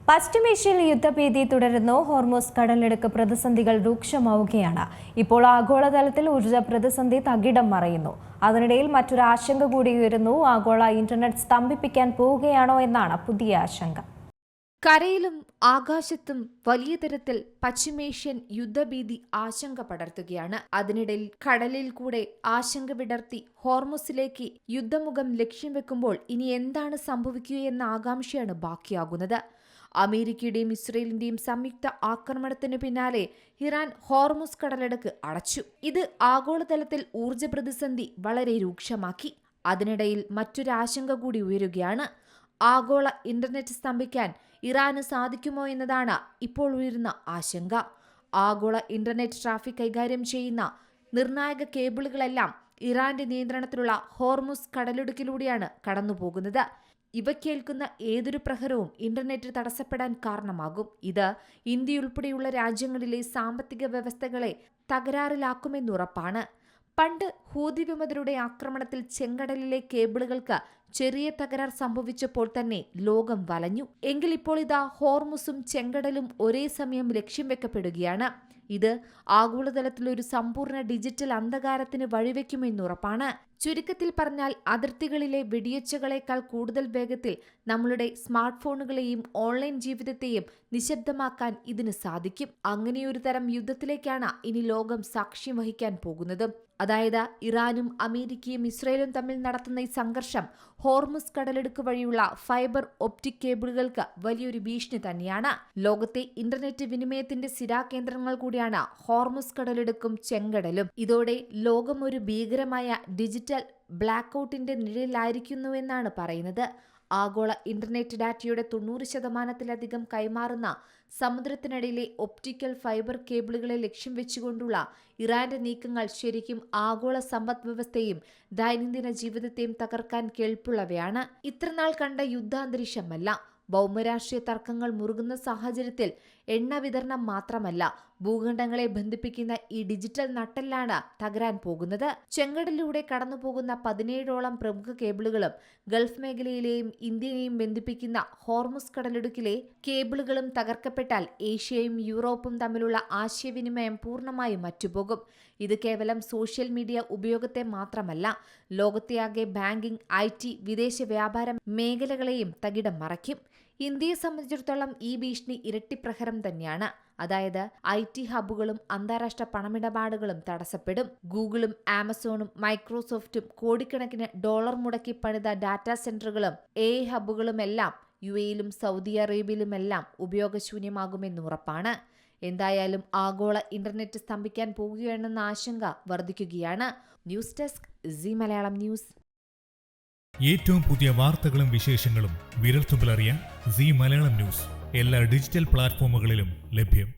പശ്ചിമേഷ്യയിൽ യുദ്ധഭീതി തുടരുന്നു. ഹോർമൂസ് കടലിടുക്ക് പ്രതിസന്ധികൾ രൂക്ഷമാവുകയാണ്. ഇപ്പോൾ ആഗോളതലത്തിൽ ഊർജ്ജ പ്രതിസന്ധി തകിടം മറിയുന്നു. അതിനിടയിൽ മറ്റൊരു ആശങ്ക കൂടി ഉയരുന്നു. ആഗോള ഇന്റർനെറ്റ് സ്തംഭിപ്പിക്കാൻ പോവുകയാണോ എന്നാണ് പുതിയ ആശങ്ക. കരയിലും ആകാശത്തും വലിയ തരത്തിൽ പശ്ചിമേഷ്യൻ യുദ്ധഭീതി ആശങ്ക പടർത്തുകയാണ്. അതിനിടയിൽ കടലിൽ കൂടെ ആശങ്ക വിടർത്തി ഹോർമുസിലേക്ക് യുദ്ധമുഖം ലക്ഷ്യം വെക്കുമ്പോൾ ഇനി എന്താണ് സംഭവിക്കുകയെന്ന ആകാംക്ഷയാണ് ബാക്കിയാകുന്നത്. അമേരിക്കയുടെയും ഇസ്രയേലിന്റെയും സംയുക്ത ആക്രമണത്തിന് പിന്നാലെ ഇറാൻ ഹോർമുസ് കടലിടുക്ക് അടച്ചു. ഇത് ആഗോളതലത്തിൽ ഊർജ്ജ പ്രതിസന്ധി വളരെ രൂക്ഷമാക്കി. അതിനിടയിൽ മറ്റൊരു ആശങ്ക കൂടി ഉയരുകയാണ്. ആഗോള ഇന്റർനെറ്റ് സ്തംഭിക്കാൻ ഇറാന് സാധിക്കുമോ എന്നതാണ് ഇപ്പോൾ ഉയരുന്ന ആശങ്ക. ആഗോള ഇന്റർനെറ്റ് ട്രാഫിക് കൈകാര്യം ചെയ്യുന്ന നിർണായക കേബിളുകളെല്ലാം ഇറാന്റെ നിയന്ത്രണത്തിലുള്ള ഹോർമുസ് കടലിടുക്കിലൂടെയാണ് കടന്നുപോകുന്നത്. ഇവയ്ക്കേൽക്കുന്ന ഏതൊരു പ്രഹരവും ഇന്റർനെറ്റ് തടസ്സപ്പെടാൻ കാരണമാകും. ഇത് ഇന്ത്യയുൾപ്പെടെയുള്ള രാജ്യങ്ങളിലെ സാമ്പത്തിക വ്യവസ്ഥകളെ തകരാറിലാക്കുമെന്നുറപ്പാണ്. പണ്ട് ഹൂതി വിമതരുടെ ആക്രമണത്തിൽ ചെങ്കടലിലെ കേബിളുകൾക്ക് ചെറിയ തകരാർ സംഭവിച്ചപ്പോൾ തന്നെ ലോകം വലഞ്ഞു. എങ്കിൽ ഇപ്പോൾ ഇതാ ഹോർമുസും ചെങ്കടലും ഒരേ സമയം ലക്ഷ്യം വെക്കപ്പെടുകയാണ്. ഇത് ആഗോളതലത്തിൽ ഒരു സമ്പൂർണ്ണ ഡിജിറ്റൽ അന്ധകാരത്തിന് വഴിവെക്കുമെന്നുറപ്പാണ്. ചുരുക്കത്തിൽ പറഞ്ഞാൽ അതിർത്തികളിലെ വെടിയൊച്ചകളേക്കാൾ കൂടുതൽ വേഗത്തിൽ നമ്മളുടെ സ്മാർട്ട് ഫോണുകളെയും ഓൺലൈൻ ജീവിതത്തെയും നിശബ്ദമാക്കാൻ ഇതിന് സാധിക്കും. അങ്ങനെയൊരു തരം യുദ്ധത്തിലേക്കാണ് ഇനി ലോകം സാക്ഷ്യം വഹിക്കാൻ പോകുന്നത്. അതായത് ഇറാനും അമേരിക്കയും ഇസ്രയേലും തമ്മിൽ നടത്തുന്ന ഈ സംഘർഷം ഹോർമുസ് കടലിടുക്ക് വഴിയുള്ള ഫൈബർ ഒപ്റ്റിക് കേബിളുകൾക്ക് വലിയൊരു ഭീഷണി തന്നെയാണ്. ലോകത്തെ ഇന്റർനെറ്റ് വിനിമയത്തിന്റെ സ്ഥിരാകേന്ദ്രങ്ങൾ കൂടിയാണ് ഹോർമുസ് കടലിടുക്കും ചെങ്കടലും. ഇതോടെ ലോകം ഒരു ഭീകരമായ ഡിജിറ്റൽ ബ്ലാക്ക് ഔട്ടിന്റെ നിഴലിലായിരിക്കുന്നുവെന്നാണ് പറയുന്നത്. ആഗോള ഇന്റർനെറ്റ് ഡാറ്റയുടെ 90% കൈമാറുന്ന സമുദ്രത്തിനടിയിലെ ഒപ്റ്റിക്കൽ ഫൈബർ കേബിളുകളെ ലക്ഷ്യം വെച്ചുകൊണ്ടുള്ള ഇറാന്റെ നീക്കങ്ങൾ ശരിക്കും ആഗോള സമ്പദ് വ്യവസ്ഥയും ദൈനംദിന ജീവിതത്തെയും തകർക്കാൻ കെൽപ്പുള്ളവയാണ്. ഇത്രനാൾ കണ്ട യുദ്ധാന്തരീക്ഷമല്ല. ഭൗമരാഷ്ട്രീയ തർക്കങ്ങൾ മുറുകുന്ന സാഹചര്യത്തിൽ എണ്ണ വിതരണം മാത്രമല്ല, ഭൂഖണ്ഡങ്ങളെ ബന്ധിപ്പിക്കുന്ന ഈ ഡിജിറ്റൽ നട്ടെല്ലാണ് തകരാൻ പോകുന്നത്. ചെങ്കടലിലൂടെ കടന്നുപോകുന്ന 17ഓളം പ്രമുഖ കേബിളുകളും ഗൾഫ് മേഖലയിലെയും ഇന്ത്യയെയും ബന്ധിപ്പിക്കുന്ന ഹോർമുസ് കടലിടുക്കിലെ കേബിളുകളും തകർക്കപ്പെട്ടാൽ ഏഷ്യയും യൂറോപ്പും തമ്മിലുള്ള ആശയവിനിമയം പൂർണ്ണമായും മറ്റുപോകും. ഇത് കേവലം സോഷ്യൽ മീഡിയ ഉപയോഗത്തെ മാത്രമല്ല, ലോകത്തെയാകെ ബാങ്കിംഗ്, IT, വിദേശ വ്യാപാര മേഖലകളെയും തകിടം മറയ്ക്കും. ഇന്ത്യയെ സംബന്ധിച്ചിടത്തോളം ഈ ഭീഷണി ഇരട്ടിപ്രഹരം തന്നെയാണ്. അതായത് IT ഹബ്ബുകളും അന്താരാഷ്ട്ര പണമിടപാടുകളും തടസ്സപ്പെടും. ഗൂഗിളും ആമസോണും മൈക്രോസോഫ്റ്റും കോടിക്കണക്കിന് ഡോളർ മുടക്കി പണിത ഡാറ്റാ സെന്ററുകളും AI ഹബ്ബുകളുമെല്ലാം UAEയിലും സൗദി അറേബ്യയിലുമെല്ലാം ഉപയോഗശൂന്യമാകുമെന്ന് ഉറപ്പാണ്. എന്തായാലും ആഗോള ഇന്റർനെറ്റ് സ്തംഭിക്കാൻ പോകുകയാണെന്ന ആശങ്ക വർദ്ധിക്കുകയാണ്. News desk Zee Malayalam news. ഏറ്റവും പുതിയ വാർത്തകളും വിശേഷങ്ങളും വിരൽത്തുമ്പിലറിയാൻ സീ മലയാളം ന്യൂസ് എല്ലാ ഡിജിറ്റൽ പ്ലാറ്റ്ഫോമുകളിലും ലഭ്യം.